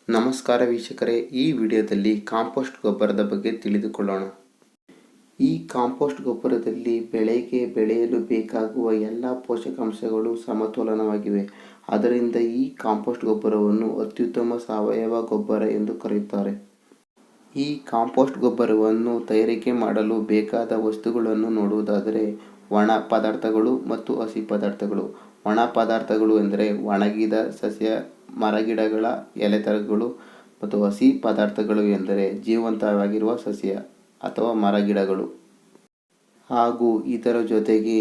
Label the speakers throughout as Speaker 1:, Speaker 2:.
Speaker 1: ನಮಸ್ಕಾರ ವೀಕ್ಷಕರೇ, ಈ ವಿಡಿಯೋದಲ್ಲಿ ಕಾಂಪೋಸ್ಟ್ ಗೊಬ್ಬರದ ಬಗ್ಗೆ ತಿಳಿದುಕೊಳ್ಳೋಣ. ಈ ಕಾಂಪೋಸ್ಟ್ ಗೊಬ್ಬರದಲ್ಲಿ ಬೆಳೆಗೆ ಬೆಳೆಯಲು ಬೇಕಾಗುವ ಎಲ್ಲ ಪೋಷಕಾಂಶಗಳು ಸಮತೋಲನವಾಗಿವೆ. ಆದ್ದರಿಂದ ಈ ಕಾಂಪೋಸ್ಟ್ ಗೊಬ್ಬರವನ್ನು ಅತ್ಯುತ್ತಮ ಸಾವಯವ ಗೊಬ್ಬರ ಎಂದು ಕರೆಯುತ್ತಾರೆ. ಈ ಕಾಂಪೋಸ್ಟ್ ಗೊಬ್ಬರವನ್ನು ತಯಾರಿಕೆ ಮಾಡಲು ಬೇಕಾದ ವಸ್ತುಗಳನ್ನು ನೋಡುವುದಾದರೆ, ಒಣ ಪದಾರ್ಥಗಳು ಮತ್ತು ಹಸಿ ಪದಾರ್ಥಗಳು. ಒಣ ಪದಾರ್ಥಗಳು ಎಂದರೆ ಒಣಗಿದ ಸಸ್ಯ, ಮರಗಿಡಗಳ ಎಲೆತರಗಳು, ಮತ್ತು ಹಸಿ ಪದಾರ್ಥಗಳು ಎಂದರೆ ಜೀವಂತವಾಗಿರುವ ಸಸ್ಯ ಅಥವಾ ಮರಗಿಡಗಳು. ಹಾಗೂ ಇದರ ಜೊತೆಗೆ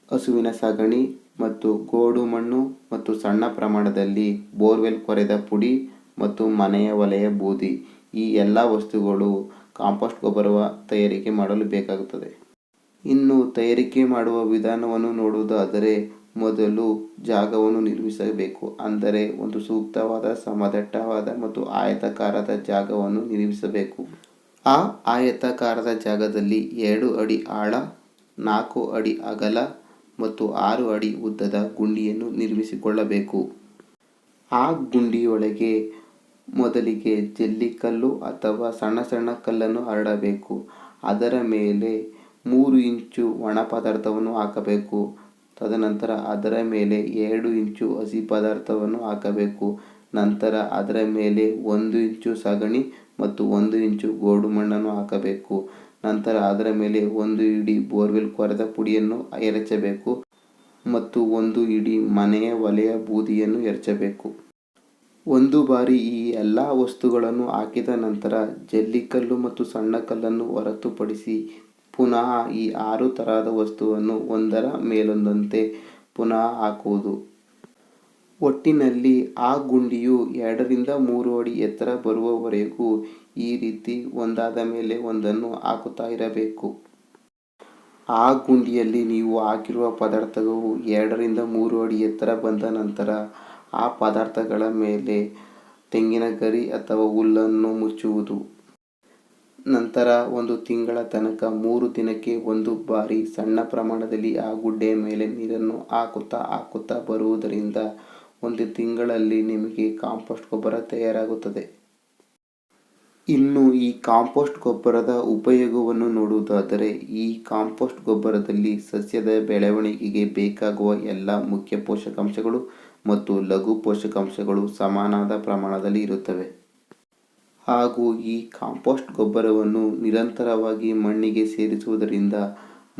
Speaker 1: ಹಸುವಿನ ಸಗಣಿ ಮತ್ತು ಗೋಡು ಮಣ್ಣು ಮತ್ತು ಸಣ್ಣ ಪ್ರಮಾಣದಲ್ಲಿ ಬೋರ್ವೆಲ್ ಕೊರೆದ ಪುಡಿ ಮತ್ತು ಮನೆಯ ಒಲೆಯ ಬೂದಿ, ಈ ಎಲ್ಲ ವಸ್ತುಗಳು ಕಾಂಪೋಸ್ಟ್ ಗೊಬ್ಬರ ತಯಾರಿಕೆ ಮಾಡಲು ಬೇಕಾಗುತ್ತದೆ. ಇನ್ನು ತಯಾರಿಕೆ ಮಾಡುವ ವಿಧಾನವನ್ನು ನೋಡುವುದಾದರೆ, ಮೊದಲು ಜಾಗವನ್ನು ನಿರ್ಮಿಸಬೇಕು. ಅಂದರೆ ಒಂದು ಸೂಕ್ತವಾದ ಸಮದಟ್ಟವಾದ ಮತ್ತು ಆಯತಾಕಾರದ ಜಾಗವನ್ನು ನಿರ್ಮಿಸಬೇಕು. ಆ ಆಯತಾಕಾರದ ಜಾಗದಲ್ಲಿ 2 ಅಡಿ ಆಳ, 4 ಅಡಿ ಅಗಲ ಮತ್ತು 6 ಅಡಿ ಉದ್ದದ ಗುಂಡಿಯನ್ನು ನಿರ್ಮಿಸಿಕೊಳ್ಳಬೇಕು. ಆ ಗುಂಡಿಯೊಳಗೆ ಮೊದಲಿಗೆ ಜಲ್ಲಿಕಲ್ಲು ಅಥವಾ ಸಣ್ಣ ಸಣ್ಣ ಕಲ್ಲನ್ನು ಹರಡಬೇಕು. ಅದರ ಮೇಲೆ 3 ಇಂಚು ಒಣ ಪದಾರ್ಥವನ್ನು ಹಾಕಬೇಕು. ತದನಂತರ ಅದರ ಮೇಲೆ 2 ಇಂಚು ಹಸಿ ಪದಾರ್ಥವನ್ನು ಹಾಕಬೇಕು. ನಂತರ ಅದರ ಮೇಲೆ 1 ಇಂಚು ಸಗಣಿ ಮತ್ತು 1 ಇಂಚು ಗೋಡು ಮಣ್ಣನ್ನು ಹಾಕಬೇಕು. ನಂತರ ಅದರ ಮೇಲೆ 1 ಇಡಿ ಬೋರ್ವೆಲ್ ಕೊರೆದ ಪುಡಿಯನ್ನು ಎರಚಬೇಕು ಮತ್ತು 1 ಇಡಿ ಮನೆಯ ಒಲೆಯ ಬೂದಿಯನ್ನು ಎರಚಬೇಕು. ಒಂದು ಬಾರಿ ಈ ಎಲ್ಲ ವಸ್ತುಗಳನ್ನು ಹಾಕಿದ ನಂತರ ಜಲ್ಲಿಕಲ್ಲು ಮತ್ತು ಸಣ್ಣ ಕಲ್ಲನ್ನು ಹೊರತುಪಡಿಸಿ ಪುನಃ ಈ 6 ತರಹದ ವಸ್ತುವನ್ನು ಒಂದರ ಮೇಲೊಂದಂತೆ ಪುನಃ ಹಾಕುವುದು. ಒಟ್ಟಿನಲ್ಲಿ ಆ ಗುಂಡಿಯು 2 ರಿಂದ 3 ಅಡಿ ಎತ್ತರ ಬರುವವರೆಗೂ ಈ ರೀತಿ ಒಂದಾದ ಮೇಲೆ ಒಂದನ್ನು ಹಾಕುತ್ತಾ ಇರಬೇಕು. ಆ ಗುಂಡಿಯಲ್ಲಿ ನೀವು ಹಾಕಿರುವ ಪದಾರ್ಥವು 2 ರಿಂದ 3 ಅಡಿ ಎತ್ತರ ಬಂದ ನಂತರ ಆ ಪದಾರ್ಥಗಳ ಮೇಲೆ ತೆಂಗಿನ ಗರಿ ಅಥವಾ ಹುಲ್ಲನ್ನು ಮುಚ್ಚುವುದು. ನಂತರ 1 ತಿಂಗಳ ತನಕ 3 ದಿನಕ್ಕೆ ಒಂದು ಬಾರಿ ಸಣ್ಣ ಪ್ರಮಾಣದಲ್ಲಿ ಆ ಗುಡ್ಡೆಯ ಮೇಲೆ ನೀರನ್ನು ಹಾಕುತ್ತಾ ಬರುವುದರಿಂದ 1 ತಿಂಗಳಲ್ಲಿ ನಿಮಗೆ ಕಾಂಪೋಸ್ಟ್ ಗೊಬ್ಬರ ತಯಾರಾಗುತ್ತದೆ. ಇನ್ನು ಈ ಕಾಂಪೋಸ್ಟ್ ಗೊಬ್ಬರದ ಉಪಯೋಗವನ್ನು ನೋಡುವುದಾದರೆ, ಈ ಕಾಂಪೋಸ್ಟ್ ಗೊಬ್ಬರದಲ್ಲಿ ಸಸ್ಯದ ಬೆಳವಣಿಗೆಗೆ ಬೇಕಾಗುವ ಎಲ್ಲ ಮುಖ್ಯ ಪೋಷಕಾಂಶಗಳು ಮತ್ತು ಲಘು ಪೋಷಕಾಂಶಗಳು ಸಮಾನವಾದ ಪ್ರಮಾಣದಲ್ಲಿ ಇರುತ್ತವೆ. ಹಾಗೂ ಈ ಕಾಂಪೋಸ್ಟ್ ಗೊಬ್ಬರವನ್ನು ನಿರಂತರವಾಗಿ ಮಣ್ಣಿಗೆ ಸೇರಿಸುವುದರಿಂದ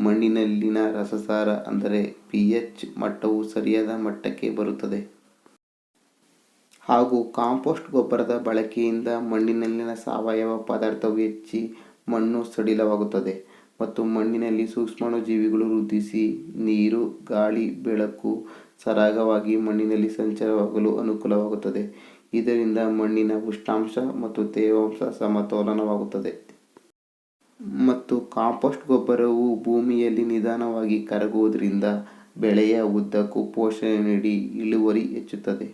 Speaker 1: ಮಣ್ಣಿನಲ್ಲಿನ ರಸಸಾರ ಅಂದರೆ pH ಮಟ್ಟವು ಸರಿಯಾದ ಮಟ್ಟಕ್ಕೆ ಬರುತ್ತದೆ. ಹಾಗೂ ಕಾಂಪೋಸ್ಟ್ ಗೊಬ್ಬರದ ಬಳಕೆಯಿಂದ ಮಣ್ಣಿನಲ್ಲಿನ ಸಾವಯವ ಪದಾರ್ಥವು ಹೆಚ್ಚಿ ಮಣ್ಣು ಸಡಿಲವಾಗುತ್ತದೆ ಮತ್ತು ಮಣ್ಣಿನಲ್ಲಿ ಸೂಕ್ಷ್ಮಾಣುಜೀವಿಗಳು ವೃದ್ಧಿಸಿ ನೀರು, ಗಾಳಿ, ಬೆಳಕು ಸರಾಗವಾಗಿ ಮಣ್ಣಿನಲ್ಲಿ ಸಂಚಾರವಾಗಲು ಅನುಕೂಲವಾಗುತ್ತದೆ. ಇದರಿಂದ ಮಣ್ಣಿನ ಉಷ್ಣಾಂಶ ಮತ್ತು ತೇವಾಂಶ ಸಮತೋಲನವಾಗುತ್ತದೆ. ಮತ್ತು ಕಾಂಪೋಸ್ಟ್ ಗೊಬ್ಬರವು ಭೂಮಿಯಲ್ಲಿ ನಿಧಾನವಾಗಿ ಕರಗುವುದರಿಂದ ಬೆಳೆಯ ಉದ್ದಕ್ಕೂ ಪೋಷಣೆ ನೀಡಿ ಇಳುವರಿ ಹೆಚ್ಚುತ್ತದೆ.